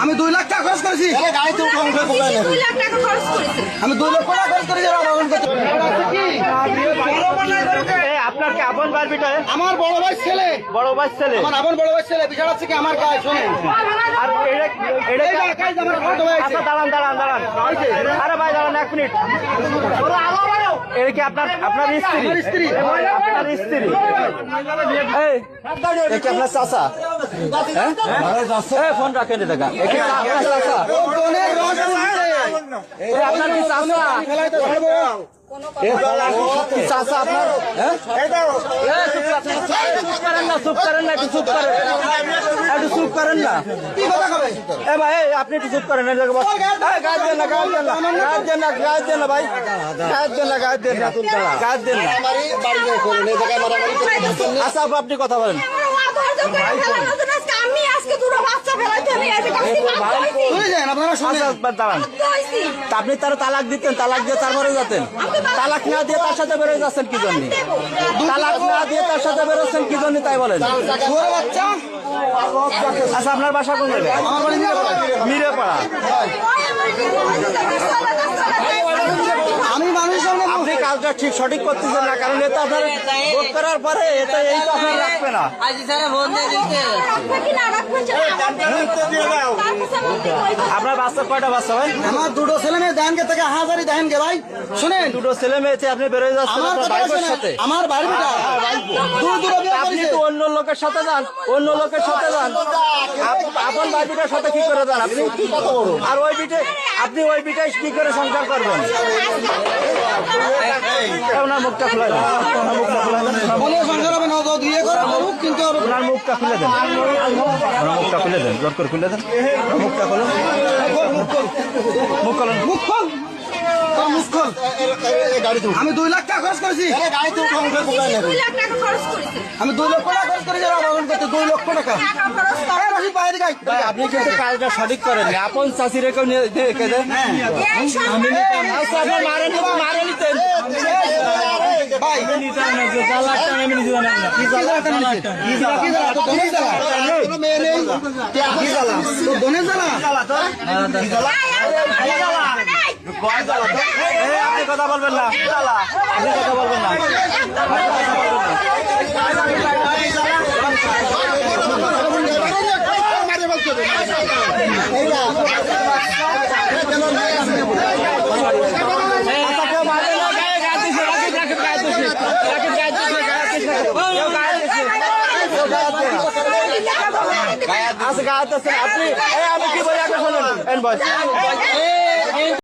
আমি 2 লাখ টাকা খরচ করেছি। আমি 2 লক্ষ টাকা খরচ করেছি। আপনার কি আপন ভাই বিটা? আমার বড় ভাই ছেলে। বড় ভাই ছেলে? আমার আপন বড় ভাই ছেলে। বিষয় হচ্ছে কি আমার গায়ে শোনেন। আর আচ্ছা দাঁড়ান দাঁড়ান দাঁড়ান। আরে ভাই দাঁড়ান 1 মিনিট। এটা কি আপনার স্ত্রী? আপনার স্ত্রী? এই এটা কি আপনার চাচা? হ্যাঁ ফোন রাখেন এটা। এটা আপনার চাচা? আপনার কি চাচা? চাচা আপনার? চুপ করেন না, একটু চুপ করেন না। এ ভাই আপনি একটু চুপ করেন। গাছ দেন না ভাই, গাছ দেন না। আচ্ছা আপনি কথা বলেন। দাঁড়ান, আপনি তার তালাক দিতেন, তালাক দিয়ে তারপরে যেতেন। তালাক না দিয়ে তার সাথে বেরোয় যাচ্ছেন কি জন্য? তালাক না দিয়ে তার সাথে বেরোচ্ছেন কি জন্য তাই বলেন। আচ্ছা আপনার বাসা কোন জায়গায়? মিরেপাড়া। আমি মানুষের আপনি কাজটা ঠিক সঠিক করতেছেন না, কারণ এটা আপনার ভোট করার পরে এটা এই তো আপনার রাখবে না। আপনার বাচ্চা কয়টা বাচ্চা ভাই? আমার 2টো ছেলে মেয়ে দেন কে থেকে হাজারি দেন কে ভাই শুনেন। 2টো ছেলে মেয়েছে আপনি বেরোয় যাচ্ছেন আপনার ভাইয়ের সাথে। আমার বাড়ি বিটা আপনি তো অন্য লোকের সাথে যান, আপন ভাই বিটার সাথে কি করে যান আপনি? আর আপনি ওই বিটায় কি করে সংসার করবেন? ওনার মুখটা খুলে দেন, কিন্তু ওনার মুখটা খুলে দেন, জোর করে খুলে দেন মুখটা। খুলুন মুখ খুলুন। আমি 2 লাখ টাকা খরচ করেছি। আমি 2 লক্ষ টাকা খরচ করেছি। 2 লক্ষ টাকা। আপনি কিন্তু কাজটা সঠিক করেন। আপন চাষি রেখে মারে নিতেন ভাই আপনি কথা বলবেন না, আপনি কথা বলবেন না। আপনি আমি কি বলি আপনি শুনুন।